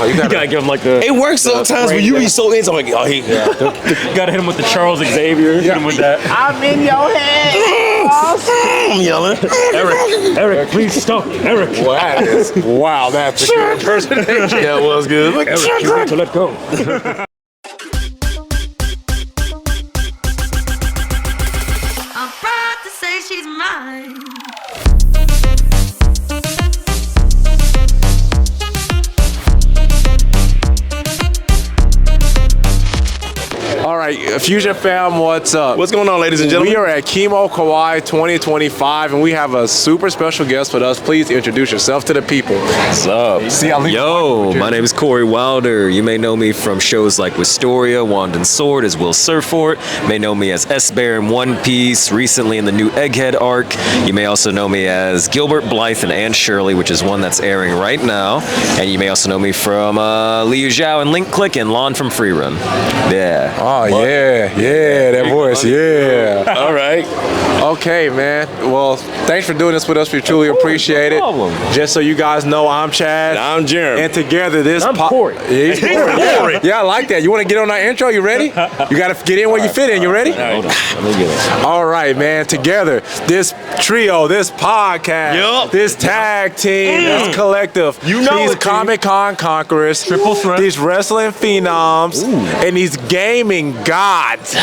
You gotta give him like the. It works sometimes when you be so into like, oh, he. Yeah. Gotta hit him with the Charles Xavier. Hit him with that. I'm in your head. I'm yelling. Eric, please stop. Eric. Wow, that's a good impersonation. Yeah, it was good. Like, Eric, you need to let go. I'm proud to say she's mine. All right, Fusion fam, what's up? what's going on, ladies and gentlemen? We are at Chemo Kawaii 2025, and we have a super special guest with us. Please introduce yourself to the people. What's up? Yo, my name is Cory Wilder. You may know me from shows like Wisteria, Wand and Sword as Will Surfort. You may know me as S-Bear in One Piece, recently in the new Egghead Arc. You may also know me as Gilbert Blythe in Aunt Shirley, which is one that's airing right now. And you may also know me from Liu Xiao and Link Click and Lon from Freerun. Yeah. Oh, yeah, that voice, yeah. All right. Okay, man. Well, thanks for doing this with us. We truly appreciate it. problem. Just so you guys know, I'm Chad. And I'm Jeremy. And together, this I'm Cory. Yeah, he's Cory. Yeah, I like that. You want to get on our intro? You ready? You got to get in where you fit in. You ready? Hold on. Let me get it. All right, man. Together, this trio, this podcast, this tag team, this collective, these Comic-Con conquerors, Triple threat. these wrestling phenoms, and these gaming gods.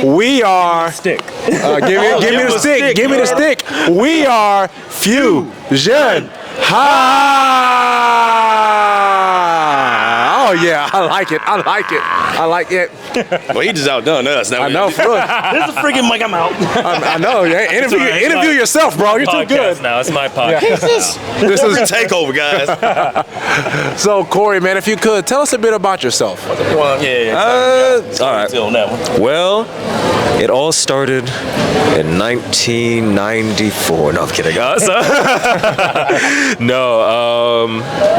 We are. Stick. Give me the stick. Give me the stick. We are Fusion-Haa. Oh yeah, I like it. Well, he just outdone us. Now I know. For real. This is freaking Mike. I'm out. I know. Yeah, interview yourself, bro. You're too good. Now it's my podcast. This is takeover, guys. So, Cory, man, if you could tell us a bit about yourself. All right. Well, it all started in 1994. No, I'm kidding.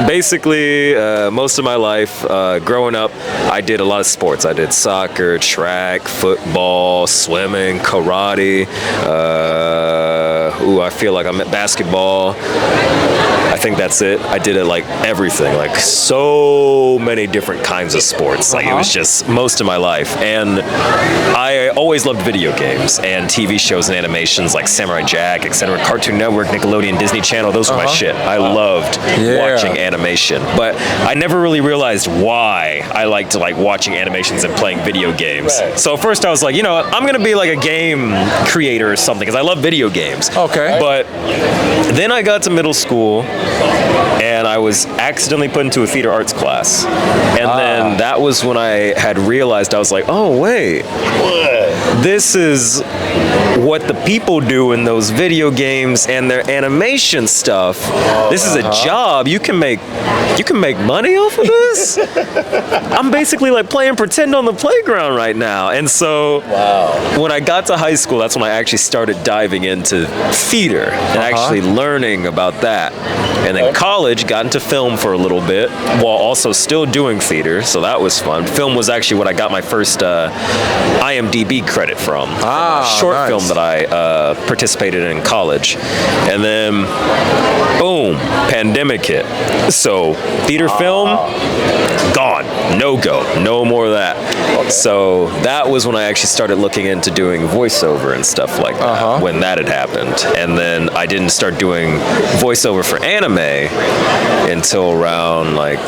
Basically, most of my life, growing up, I did a lot of sports. I did soccer, track, football, swimming, karate. I feel like I'm at basketball. I think that's it. I did it like everything, like so many different kinds of sports. Like it was just most of my life. And I always loved video games and TV shows and animations like Samurai Jack, etc. Cartoon Network, Nickelodeon, Disney Channel. Those were my shit. I loved watching animation. But I never really realized why I liked watching animations and playing video games. So first I was like, I'm going to be like a game creator or something because I love video games. Okay. But then I got to middle school and I was accidentally put into a theater arts class. And then that was when I had realized, I was like, oh, wait. This is what the people do in those video games and their animation stuff. This is a job. You can make money off of this. I'm basically like playing pretend on the playground right now. And so when I got to high school, that's when I actually started diving into theater and actually learning about that. And then college, got into film for a little bit while also still doing theater. So that was fun. Film was actually what I got my first IMDb credit from. Short film that I participated in college. And then, boom, pandemic hit. So theater film, gone. No go. No more of that. So that was when I actually started looking into doing voiceover and stuff like that, when that had happened. And then I didn't start doing voiceover for anime until around like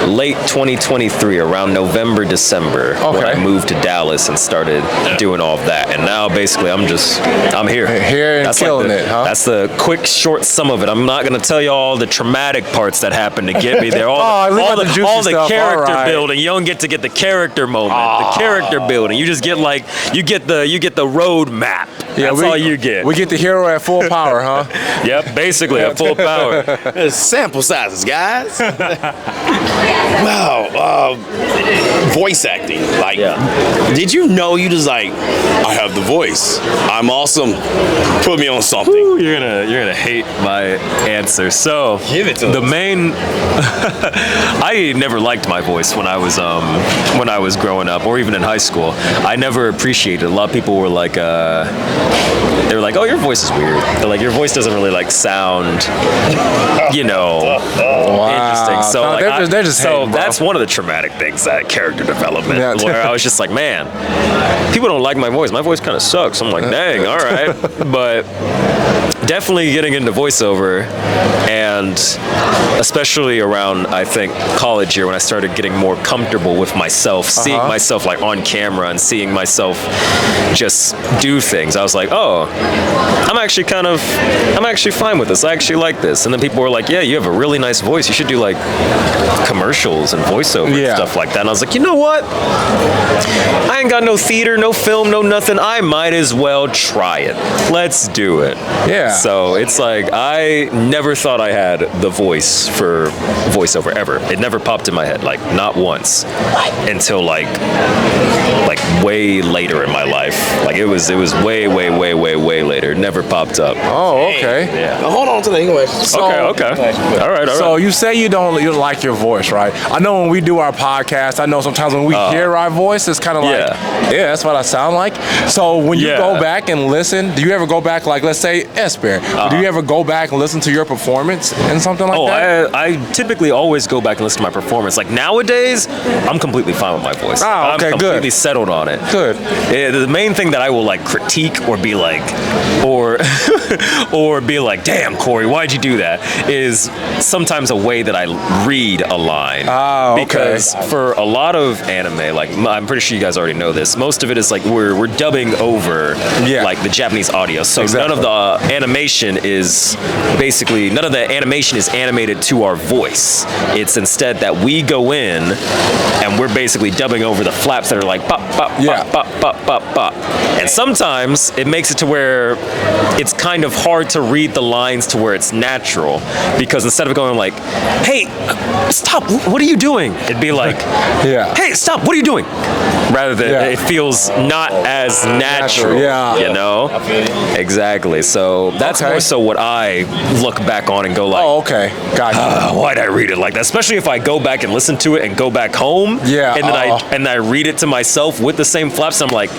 late 2023, around November, December, when I moved to Dallas and started doing all of that. And now basically I'm here. Here and that's killing it, huh? That's the quick, short sum of it. I'm not going to tell you all the traumatic parts that happened to get me there. All the character building. You don't get to get the character moment, the character building. You just get you get the road map. That's all you get. We get the hero at full power, huh? Yep, basically at full power. Sample sizes, guys. Wow. Voice acting. Did you know you just I have the voice. I'm awesome. Put me on something. Ooh, you're gonna hate my answer. So give it to the main. I never liked my voice when I was growing up, or even in high school. I never appreciated it. A lot of people were like, they were like, "Oh, your voice is weird." They're like, "Your voice doesn't really like sound, interesting." So No, like, they're just hating, bro. that's one of the traumatic things at character development, Yeah. where I was just like, "Man, people don't like my voice. My voice kind of sucks." I'm like, "Dang, all right," but definitely getting into voiceover, and especially around, I think, college year when I started getting more comfortable with myself, seeing myself like on camera and seeing myself just do things. I was like, oh, I'm actually fine with this. I actually like this. And then people were like, yeah, you have a really nice voice. You should do like commercials and voiceover and stuff like that. And I was like, you know what? I ain't got no theater, no film, no nothing. I might as well try it. Let's do it. Yeah. So it's like, I never thought I had the voice for voiceover ever. It never popped in my head, like not once, until like way later in my life. Like it was way later. It never popped up. Oh, okay. Yeah. Now, hold on to that. Anyway. Okay. All right. So you say you don't like your voice, right? I know when we do our podcast, I know sometimes when we hear our voice, it's kind of like, yeah, that's what I sound like. So when you go back and listen, do you ever go back, like, let's say Esper, do you ever go back and listen to your performance and something like that? I typically always go back and listen to my performance. Like nowadays, I'm completely fine with my voice. Oh, okay, I'm completely good. settled on it. Good. The main thing that I will like critique or be like, or be like, damn, Cory, why'd you do that? Is sometimes a way that I read a line. Oh, okay. Because for a lot of anime, like I'm pretty sure you guys already know this, most of it is like we're dubbing over like the Japanese audio. So none of the animation is animated to our voice. It's instead that we go in and we're basically dubbing over the flaps that are like pop, pop, pop, pop, pop, pop, pop. And sometimes it makes it to where it's kind of hard to read the lines to where it's natural, because instead of going like, hey, stop, what are you doing? It'd be like, hey, stop, what are you doing? Rather than it feels not as natural, you know? Exactly. So that's more so what I look back on and go like, oh, okay, gotcha. Why'd I read it like that? Especially if I go back and listen to it and go back home, and then I read it to myself with the same flaps. I'm like,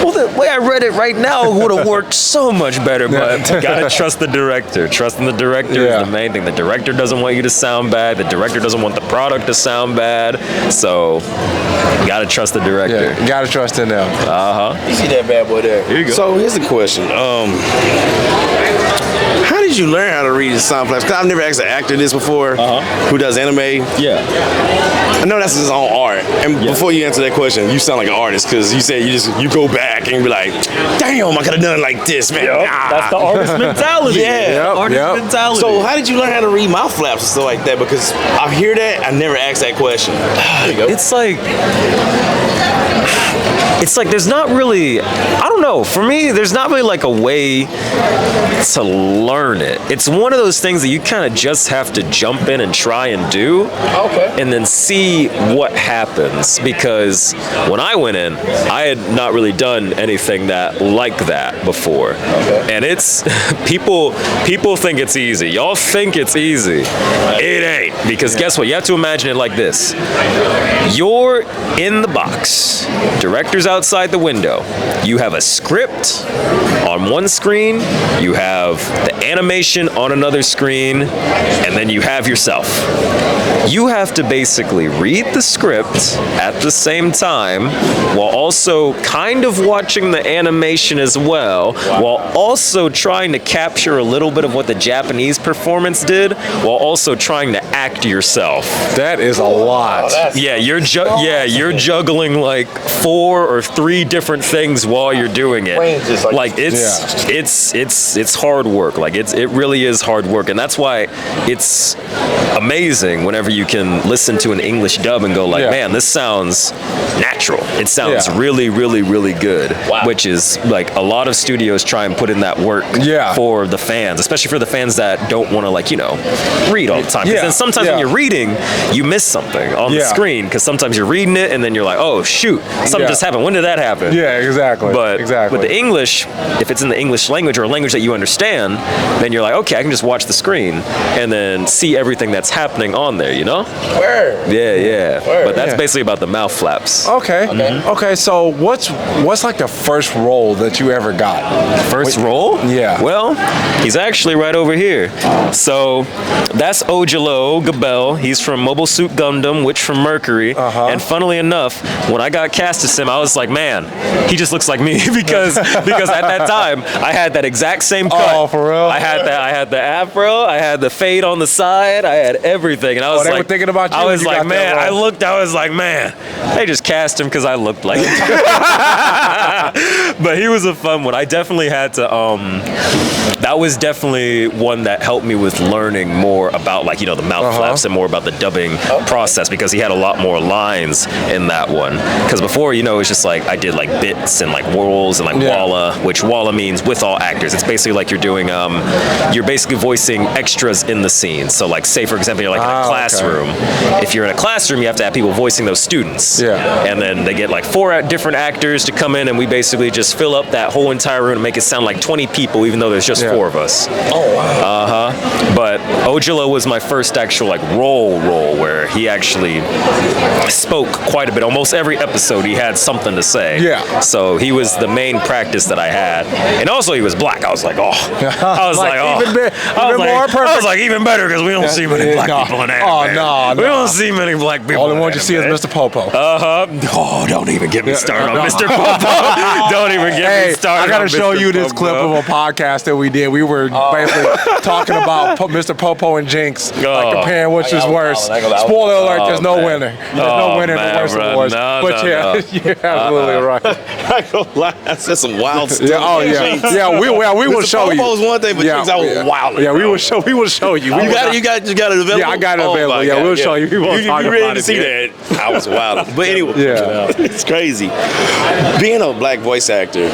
well, the way I read it right now would have worked so much better. But gotta trust the director. Trusting the director is the main thing. The director doesn't want you to sound bad. The director doesn't want the product to sound bad. So you gotta trust the director. Yeah, you gotta trust in them. You see that bad boy there? Here you go. So here's the question. How did you learn how to read the sound flaps? Because I've never asked an actor this before who does anime. Yeah. I know that's his own art. And before you answer that question, you sound like an artist, because you said you go back and be like, damn, I could have done it like this, man. That's the artist mentality. Mentality. So how did you learn how to read mouth flaps and stuff like that? Because I hear that, I never asked that question. There you go. It's like there's not really, I don't know, for me, there's not really like a way to learn it. It's one of those things that you kind of just have to jump in and try and do, and then see what happens. Because when I went in, I had not really done anything like that before. And it's, people think it's easy. Y'all think it's easy. It ain't. Because guess what? You have to imagine it like this. You're in the box. Director's outside the window. You have a script on one screen, you have the animation on another screen, and then you have yourself. You have to basically read the script at the same time while also kind of watching the animation as well, while also trying to capture a little bit of what the Japanese performance did, while also trying to act yourself. That is a lot. You're juggling like 4 or 3 different things while you're doing it. Like it's hard work. Like it really is hard work, and that's why it's amazing whenever you can listen to an English dub and go like, man, this sounds natural. It sounds really, really, really good. Wow. Which is like a lot of studios try and put in that work for the fans, especially for the fans that don't want to read all the time. Because then sometimes when you're reading, you miss something on the screen, because sometimes you're reading it and then you're like, oh shoot, something just happened. when did that happen? Yeah, exactly. But exactly. with the English, if it's in the English language or a language that you understand, then you're like, okay, I can just watch the screen and then see everything that's happening on there, you know? Word. Yeah. But that's Yeah. basically about the mouth flaps. Okay. Okay. So what's like the first role that you ever got? First role? Yeah. Well, he's actually right over here. So that's Ouel Gabel. He's from Mobile Suit Gundam, which from Mercury. And funnily enough, when I got cast as him, I was like, man, he just looks like me because at that time I had that exact same cut. Oh, for real? I had the afro, I had the fade on the side, I had everything, and I was they like, were thinking about you I when was you like, got that man, I role. was like, man, they just cast him because I looked like him. But he was a fun one. I definitely had to. That was definitely one that helped me with learning more about, like, you know, the mouth flaps and more about the dubbing process, because he had a lot more lines in that one. Because before, you know, it's just like I did like bits and like whirls and like walla, which walla means with all actors. It's basically like you're doing, you're basically voicing extras in the scene. So like, say for example, you're like in a classroom. If you're in a classroom, you have to have people voicing those students. Yeah. And then they get like 4 different actors to come in, and we basically just fill up that whole entire room and make it sound like 20 people, even though there's just 4 of us. Oh wow. But Ouel was my first actual like role where he actually spoke quite a bit. Almost every episode he had something to say. Yeah. So he was the main practice that I had. And also he was black. I was like, oh. I was like, oh. Even more perfect. I was like, even better, because we don't see many black people in anime. Oh, no. We don't see many black people. All the in ones you see is anime. Mr. Popo. Oh, don't even get me started on no. Mr. Popo. Don't even get me started. I gotta on show Mr. you this Popo. clip of a podcast that we did. We were basically talking about Mr. Popo and Jinx, like comparing which is worse. Spoiler alert: there's no winner. There's no winner in the worst awards. But you're absolutely right. I ain't gonna lie, I said some wild stuff. We will show you. Popo's one thing, but Jinx, I was wild. Yeah, we will show you. You got it available? Yeah, I got it available. my Yeah, God, we'll show you. We won't You talk ready about to it see yet. that? I was wild. But anyway, it's crazy. Being a black voice actor,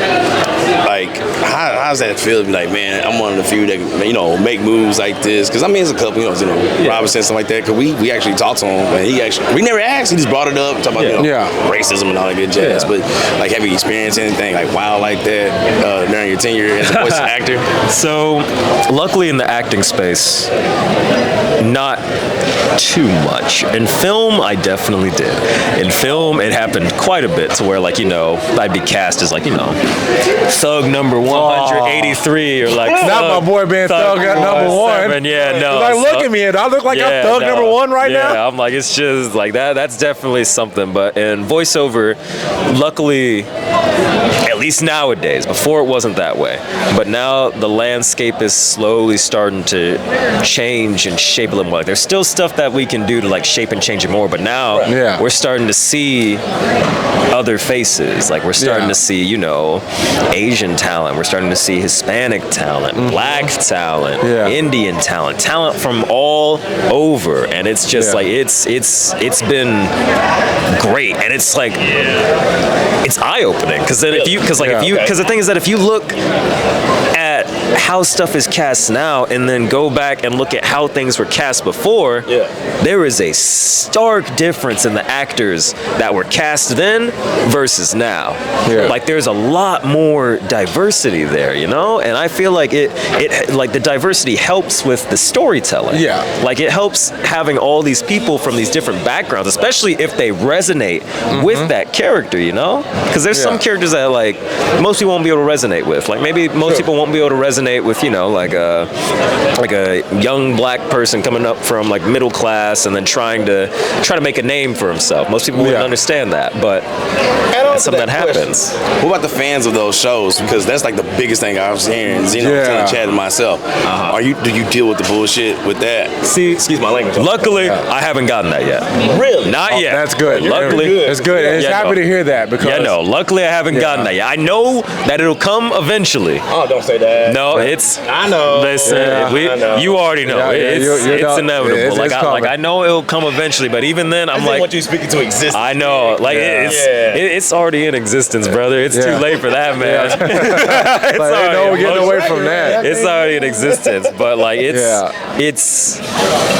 like, how's that feel to be like, man, I'm one of the few that, you know, make moves like this? Because I mean, there's a couple, you know, Robinson, something like that. Because we actually talked to him, and we never asked. He just brought it up, talking about, you know, racism and all that good jazz. But like, have you experienced anything like wild like that during your tenure as a voice actor? So, luckily in the acting space, not too much. In film, I definitely did. In film, it happened quite a bit to where, like, you know, I'd be cast as, like, you know, thug number 183 or like not my boy being thug number 1. Yeah, no. Like, look at me, and I look like I'm thug number 1 right now. Yeah, I'm like, it's just like that. That's definitely something. But in voiceover, luckily, at least nowadays, before it wasn't that way, but now the landscape is slowly starting to change and shape a little more. Like, there's still stuff that we can do to like shape and change it more, but now we're starting to see other faces. Like, we're starting to see, you know, Asian talent. We're starting to see Hispanic talent, black talent, Indian talent from all over, and it's just like it's been great, and it's like it's eye-opening, because then because the thing is that if you look at how stuff is cast now and then go back and look at how things were cast before, there is a stark difference in the actors that were cast then versus now. Like, there's a lot more diversity there, you know? And I feel like it like the diversity helps with the storytelling. Like, it helps having all these people from these different backgrounds, especially if they resonate with that character, you know? Because there's some characters that, like, most people won't be able to resonate with. Like, maybe most people won't be able to resonate with, you know, like a young black person coming up from like middle class and then trying to make a name for himself. Most people wouldn't understand that, but that's something that happens. What about the fans of those shows? Because that's like the biggest thing I was hearing. Zeno telling Chad and myself. Do you deal with the bullshit with that? See, excuse my language. Luckily, I haven't gotten that yet. Really? Not yet. That's good. Luckily, it's good. And it's happy to hear that, because luckily I haven't gotten that yet. I know that it'll come eventually. Oh, don't say that. No, it's. I know. Listen, I know. you already know. It's inevitable. It's I know it'll come eventually, but even then, I'm like, what you speaking to exist. I know. Like, it's already in existence, brother. It's too late for that, man. It's Like, ain't no getting away from that. It's already in existence, but like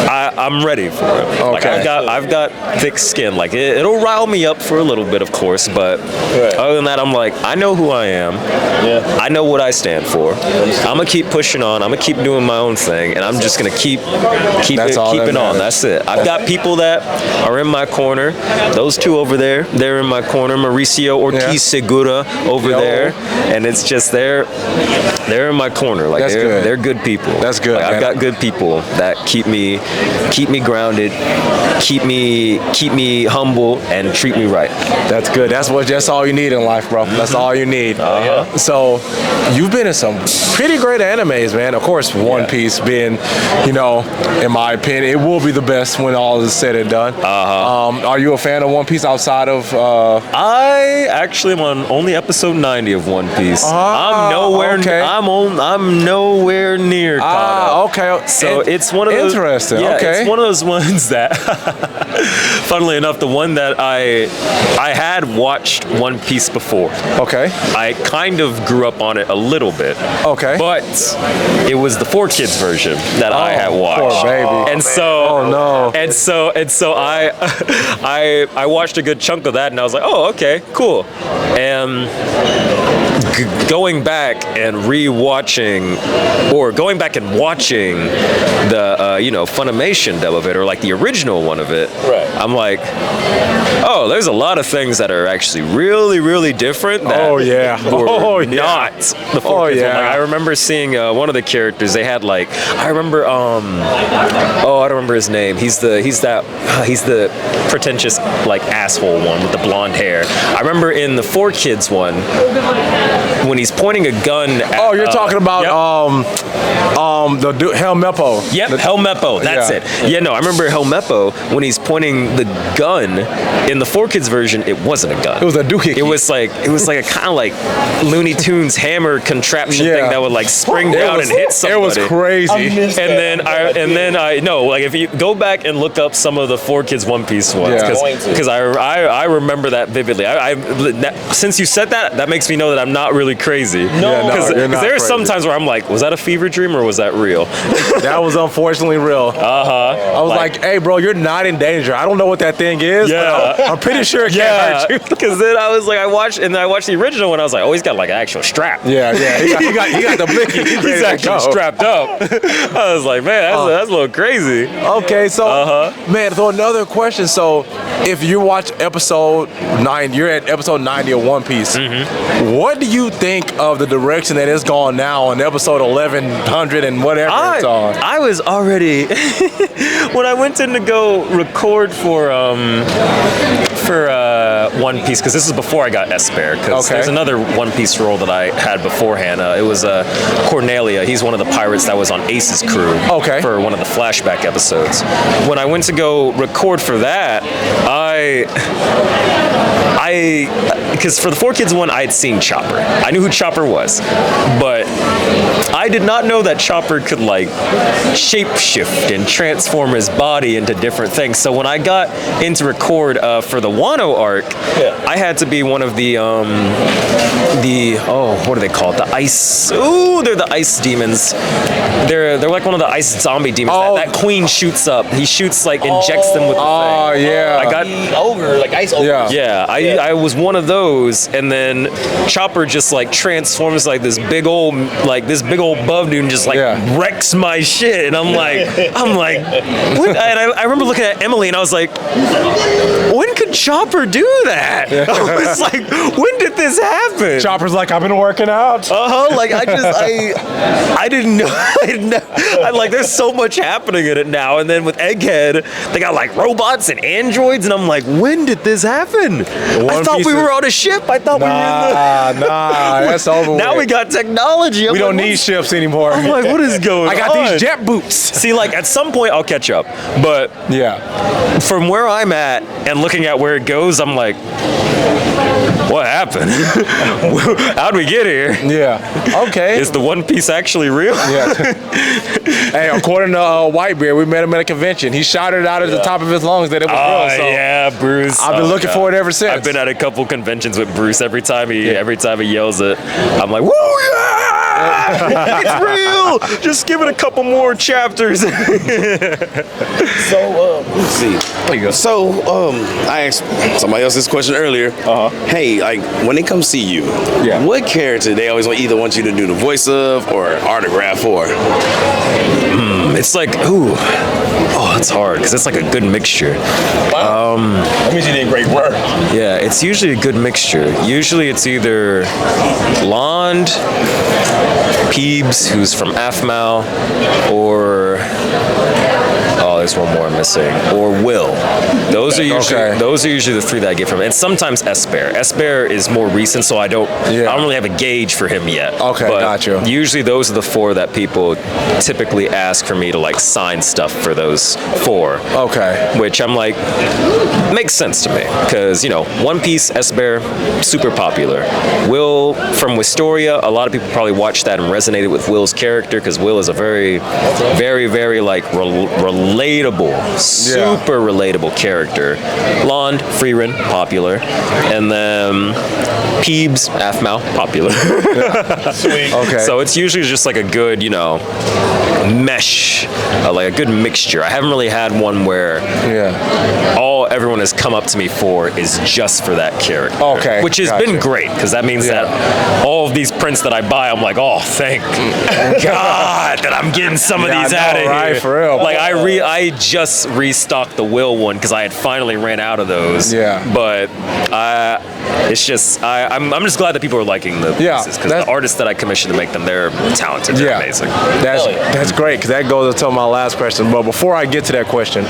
I'm ready for it. Like I've got thick skin. Like it'll rile me up for a little bit, of course, but other than that, I'm like, I know who I am. Yeah. I know what I stand for. I'm gonna keep pushing on. I'm gonna keep doing my own thing, and I'm just gonna keep keeping on. That's it. I've got people that are in my corner. Those two over there, they're in my corner. Mauricio Ortiz Segura over there, and it's just they're in my corner. Like they're good people. That's good. Like, I've got good people that keep me grounded, keep me humble, and treat me right. That's good. That's all you need in life, bro. That's all you need. So you've been in some pretty great animes, man. Of course, One Piece being, in my opinion, it will be the best when all is said and done. Are you a fan of One Piece outside of? I actually am on only episode 90 of One Piece. I'm nowhere. Okay. I'm nowhere near caught up. Okay. So it's one of those. Interesting. Yeah, okay. It's one of those ones that, funnily enough, the one that I had watched One Piece before. Okay. I kind of grew up on it a little bit. Okay. But it was the 4Kids version that I had watched. Poor baby. And so. Oh no. And so I watched a good chunk of that, and I was like, oh, okay, cool. And going back and watching the Funimation dub of it, or like the original one of it, I'm like, oh, there's a lot of things that are actually really, really different. That were not the 4Kids one. Like, I remember seeing one of the characters. They had like, I remember, I don't remember his name. He's the pretentious like asshole one with the blonde hair. I remember in the 4Kids one, when he's pointing a gun at, you're talking about the dude, Helmeppo. Yep, Helmeppo. That's it. Yeah, no, I remember Helmeppo when he's pointing the gun. In the 4Kids version, it wasn't a gun. It was a doohickey. It was like a kind of like Looney Tunes hammer contraption thing that would like spring down and hit somebody. It was crazy. And then I know, like, if you go back and look up some of the 4Kids One Piece ones, because I remember that vividly. Since you said that, that makes me know that I'm not really crazy. Because there are some times where I'm like, was that a fever dream or was that real? That was unfortunately real. I was like, hey, bro, you're not in danger. I don't know what that thing is. Yeah. I'm pretty sure it can't hurt you. Because then I was like, I watched the original one. I was like, oh, he's got like an actual strap. Yeah. He got the blicky. He's actually strapped up. I was like, man, that's a little crazy. Okay, so man, so another question. So if you watch episode 9, you're at episode 90 of One Piece. What do you think of the direction that it's gone now on episode 1100 and whatever it's on? I was already when I went in to go record for One Piece, because this is before I got Esper, because there's another One Piece role that I had beforehand. It was Cornelia. He's one of the pirates that was on Ace's crew for one of the flashback episodes. When I went to go record for that, because for the 4Kids one, I had seen Chopper. I knew who Chopper was, but I did not know that Chopper could like shapeshift and transform his body into different things. So when I got into record for the Wano arc, I had to be one of the what do they call it? The ice. Ooh, they're the ice demons. They're like one of the ice zombie demons. That queen shoots up. He shoots like injects them with the thing. Oh yeah. I got ogre, like ice ogre. Yeah. I was one of those, and then Chopper just like transforms like this big old buff dude and just like wrecks my shit, and I'm like, what? And I remember looking at Emily and I was like, when could Chopper do that? I was like, when did this happen? Chopper's like, I've been working out. Like I didn't know. Like there's so much happening in it now, and then with Egghead, they got like robots and androids, and I'm like, when did this happen? I thought we were on a ship. I thought we were in the... that's over. Now we got technology. We don't need ships anymore. I'm like, what is going on? I got these jet boots. See, like at some point I'll catch up, but from where I'm at and looking at out where it goes, I'm like, what happened? How'd we get here? Yeah. Okay. Is the One Piece actually real? Yeah. Hey, according to Whitebeard, we met him at a convention. He shouted out at the top of his lungs that it was real. So yeah, Bruce. I've been looking for it ever since. I've been at a couple conventions with Bruce. Every time he yells it, I'm like, woo, yeah! It's real! Just give it a couple more chapters. So, let's see. There you go. So, I asked somebody else this question earlier. Hey, like, when they come see you, what character they always either want you to do the voice of or autograph for? It's like, ooh. Oh, it's hard because it's like a good mixture. That means you did great work. Yeah, it's usually a good mixture. Usually it's either Lond, Peebs, who's from Aphmau, or there's one more I'm missing, or Will. Those are usually the three that I get from it. And sometimes Esper. Esper is more recent, so I don't really have a gauge for him yet. Okay, but gotcha. Usually those are the four that people typically ask for me to like sign stuff for those four. Okay. Which I'm like, makes sense to me because One Piece, Esper, super popular. Will from Wistoria, a lot of people probably watched that and resonated with Will's character because Will is a very, very, very like relatable, super relatable character. Lond, Freerin, popular, and then Peebs, Aphmau, popular. Sweet. Okay. So it's usually just like a good, mesh, like a good mixture. I haven't really had one where all everyone has come up to me for is just for that character. Okay. Which has been great because that means that all of these prints that I buy, I'm like, oh, thank God that I'm getting some of these out of here. Right, for real. Like I just restocked the Will one because I had finally ran out of those. Yeah. But it's just I'm just glad that people are liking the pieces because the artists that I commissioned to make them, they're talented. They're amazing. That's great because that goes into my last question. But before I get to that question,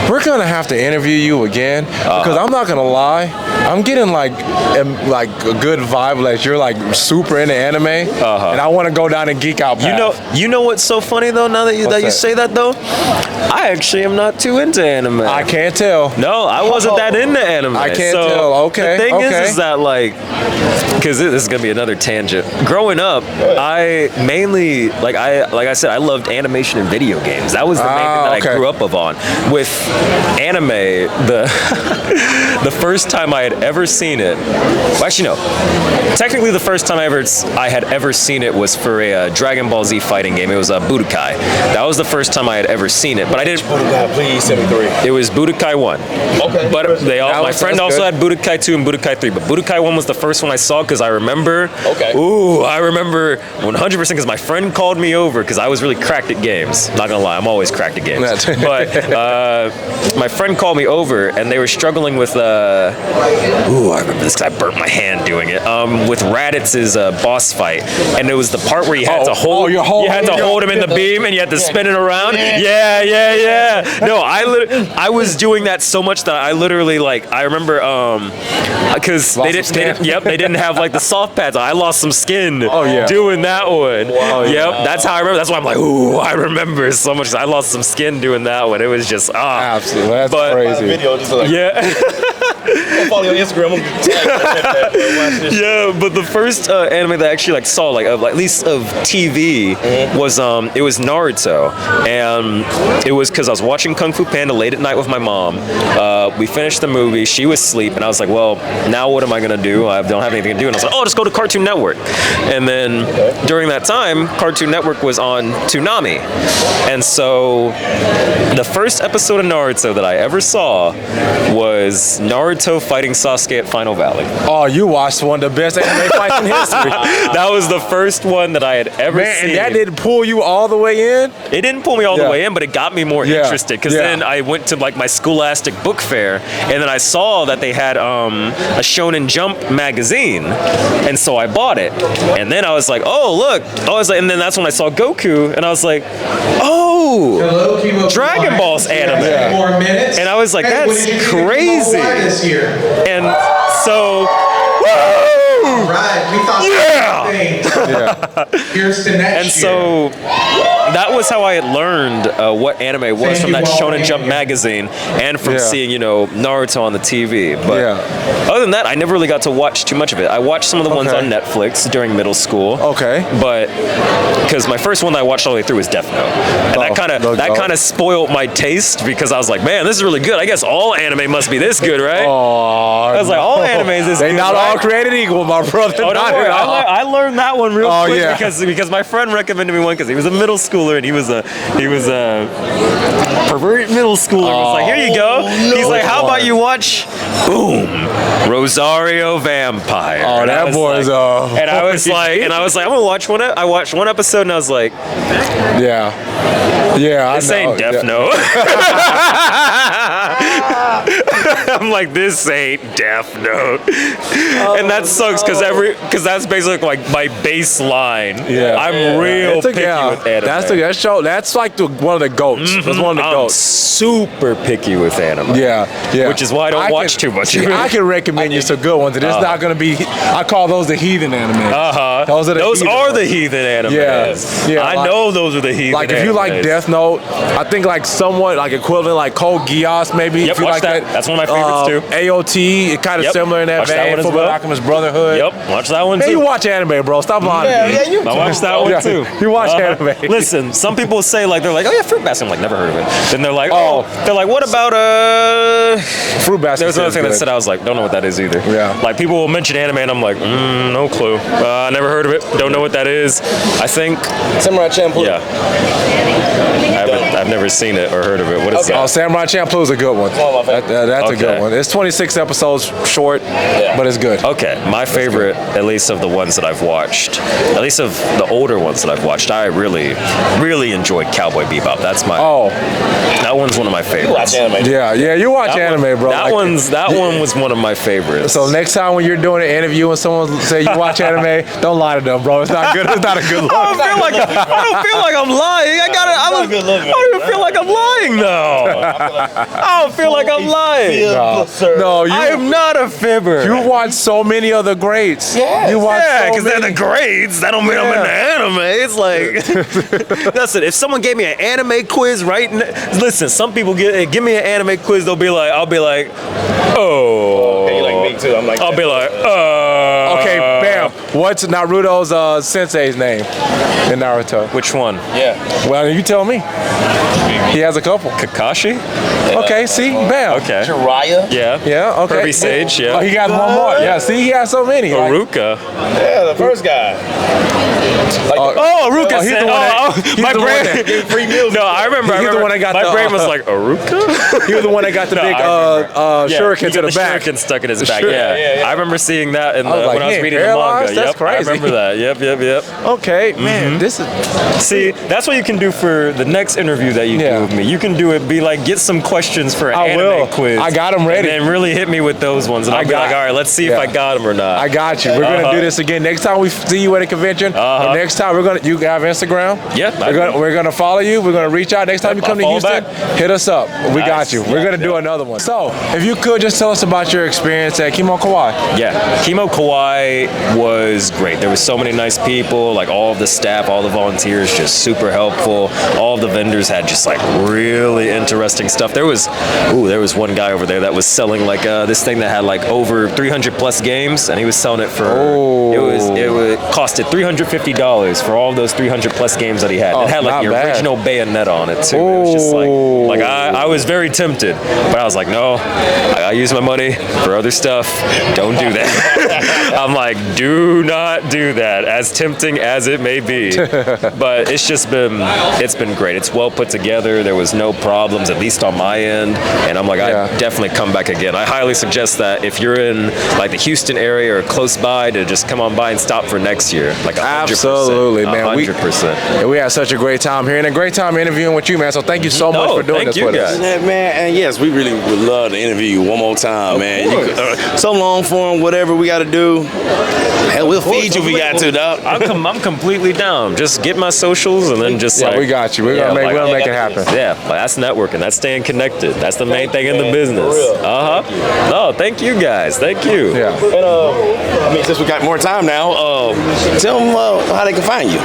we're gonna have to interview you again because I'm not gonna lie, I'm getting like a good vibe that you're like super into anime, and I want to go down and geek out path. You know what's so funny though? Now that you say that though, I actually am not too into anime. I can't tell. No, I wasn't that into anime. I can't tell. Okay. The thing is that like, because this is gonna be another tangent. Growing up, I mainly like I said, I loved animation and video games. That was the main thing that I grew up on. With anime, the first time I had ever seen it. Well, actually, no. Technically, the first time I had ever seen it was for a Dragon Ball Z fighting game. It was Budokai. That was the first time I had ever seen it. But I didn't. Budokai, please, 73. It was Budokai 1. Okay. But my friend also had Budokai 2 and Budokai 3. But Budokai 1 was the first one I saw because I remember. Okay. Ooh, I remember 100% because my friend called me over because I was really cracked at games. Not gonna lie, I'm always cracked at games. But my friend called me over and they were struggling with. I remember this because I burnt my hand doing it. With Raditz's boss fight, and it was the part where you had to hold. You had to hold him in the beam and you had to spin it around. Yeah. No, I was doing that so much that I literally I remember because they didn't have like the soft pads. I lost some skin doing that one. That's how I remember. That's why I'm like, ooh, I remember so much. I lost some skin doing that one. It was just absolutely, that's crazy. Video just like, I'll follow you on Instagram. Yeah, but the first anime that I actually saw at least of TV was it was Naruto, and it was because I was watching Kung Fu Panda late at night with my mom. We finished the movie. She was asleep, and I was like, well, now what am I gonna do? I don't have anything to do. And I was like, oh, just go to Cartoon Network. And then during that time, Cartoon Network was on Toonami, and so the first episode of Naruto that I ever saw was Naruto fighting Sasuke at Final Valley. Oh, you watched one of the best anime fights in history. That was the first one that I had ever seen. And that didn't pull you all the way in? It didn't pull me all the way in, but it got me more interested because then I went to my Scholastic book fair and then I saw that they had a Shonen Jump magazine, and so I bought it. And then I was like, oh, look. And then that's when I saw Goku and I was like, oh, Dragon Ball's anime. And I was like, that's crazy. And so, woo! All right, we thought Here's the next And so that was how I had learned what anime was from that Shonen Jump magazine and from seeing, Naruto on the TV. But other than that, I never really got to watch too much of it. I watched some of the ones on Netflix during middle school. Okay. But because my first one that I watched all the way through was Death Note. And that kind of spoiled my taste because I was like, man, this is really good. I guess all anime must be this good, right? I was like, all anime is this good. They not all created equal, my brother. Oh, don't worry. I learned that one real quick because my friend recommended me one because he was a middle schooler and he was a perverted middle schooler. Was like, here you go. He's like, how about you watch Rosario Vampire? Oh, that boy's and I was like, I'm gonna watch one. I watched one episode and I was like, this ain't Death Note. I'm like, this ain't Death Note, and that sucks because that's basically like my baseline. I'm real picky with anime. That's like one of the goats. That's one of the goats. Super picky with anime. Which is why I don't watch too much. I can recommend you some good ones. It's not gonna be. I call those the heathen anime. Those are the heathen anime. I know those are the heathen. Like if you like Death Note, I think like somewhat like equivalent like Code Geass maybe. Yep, if you watch like that. That's one of my favorites too. AOT, it kind of similar in that Watch vein. that one as Fullmetal well. Alchemist Brotherhood. Yep, watch that one too. Hey, you watch anime, bro. Stop lying to me. I watched that one too. You watch anime. Listen, some people say like they're like, oh yeah, Fruit Basket. I'm like, never heard of it. Then they're like, what about Fruit Basket? There's another thing that said I was like, don't know what that is either. Like people will mention anime and I'm like, no clue. Never heard of it. Don't know what that is. I think Samurai Champloo. Yeah. I've never seen it or heard of it. What is that? Oh, Samurai Champloo is a good one. That's a good one. It's 26 episodes short, but it's good. Okay, my favorite, at least of the ones that I've watched, at least of the older ones that I've watched, I really, really enjoyed Cowboy Bebop. That's my. That one's one of my favorites. You watch anime. You watch anime, bro. That one was one of my favorites. So next time when you're doing an interview and someone say you watch anime, don't lie to them, bro. It's not good. It's not a good look. I don't feel like I'm lying. I don't even feel like I'm lying though. I don't feel like I'm lying. No, I am not a fibber. You watch so many of the greats. You watch because they're the grades. That don't mean I'm in the anime. It's like, that's it. If someone gave me an anime quiz listen, some people give me an anime quiz, I'll be like, oh. Okay, you like me too. I'm like, I'll be like, Okay, bam. What's Naruto's sensei's name in Naruto? Which one? Well, you tell me. He has a couple. Kakashi? Okay, see? Bam. Okay. Jiraiya. Yeah. Okay. Kirby Sage, Oh, he got one more. Yeah, see? He has so many. Haruka. Yeah, the first guy. Haruka. He's the one that, my brain. Free meals. No, I remember. He's the one that got my the, brain was like, Haruka? He was the one that got the big shuriken to the back. Shuriken stuck in his back. Sure. Yeah. I remember seeing that when I was reading the paralyzed? manga. That's crazy. I remember that. Yep. Okay, man, this is. See, that's what you can do for the next interview that you do with me. You can do it. Be like, get some questions for an anime quiz. I got them ready. And really hit me with those ones, and I'll be like, all right, let's see if I got them or not. I got you. We're gonna do this again next time we see you at a convention. Or next time you have Instagram. Yeah, we're gonna follow you. We're gonna reach out next time you come to Houston. Hit us up. We got you. We're gonna do another one. So, if you could just tell us about your experience at Kimo Kawaii. Yeah, Kimo Kawaii was great. There was so many nice people, like all of the staff, all the volunteers, just super helpful. All of the vendors had just like really interesting stuff. There was one guy over there that was selling like this thing that had like over 300 plus games, and he was selling it for it costed $350 for all of those 300 plus games that he had. It had like the original Bayonetta on it too. It was just like I was very tempted, but I was like, no, I use my money for other stuff. Don't do that. I'm like, do not do that, as tempting as it may be. But it's been great. It's well put together. There was no problems, at least on my end. And I'm like, I definitely come back again. I highly suggest that if you're in like the Houston area or close by, to just come on by and stop for next year. Like 100%. Absolutely, man. 100%. We had such a great time here and a great time interviewing with you, man. So thank you so much for doing this with us. Yeah, man, and yes, we really would love to interview you one more time, man. So long form, whatever we got to do. Hell, we'll feed you if we got to, dog. I'm completely down. Just get my socials and then just we got you. We're gonna make it happen. Yeah, that's networking. That's staying connected. That's the main thing in the business. No, thank you guys. Thank you. Yeah. And since we got more time now, tell them how they can find you.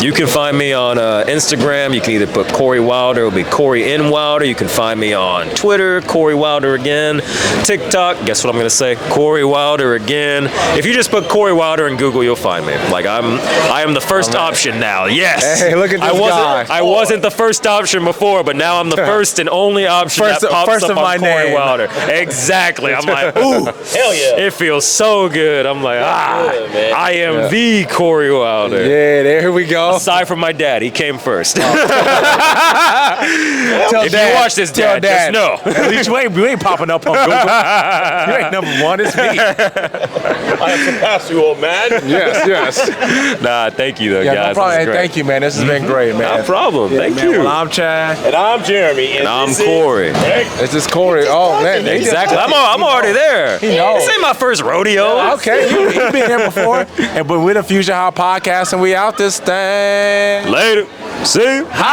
You can find me on Instagram. You can either put Cory Wilder. It'll be Cory N Wilder. You can find me on Twitter, Cory Wilder again. TikTok. Guess what I'm gonna say? Cory Wilder again. If you just put Cory Wilder in Google, you'll find me. Like I am the first option now. Yes. Hey, look at this guy. I wasn't the first option before, but now I'm the first and only option that pops up on Cory Wilder. Exactly. I'm like, ooh, hell yeah. It feels so good. I'm like, good, I am the Cory Wilder. Yeah, there we go. Aside from my dad, he came first. Tell If Dad, you watch this, tell Dad, just know. At least you ain't popping up on Google. You ain't number one. It's me. I surpassed you, old man. Yes. Nah, thank you though, Yeah, guys. no problem. This is Hey, great. thank you, man. This has been great, man. No problem. Thank you. Well, I'm Chad. And I'm Jeremy. And I'm Cory. This is Cory. Oh, man. Exactly. I'm already there. He knows. This ain't my first rodeo. Okay, you've been here before. But we're the Fusion-Haa Podcast, and we out this thing. Later. See you. Peace.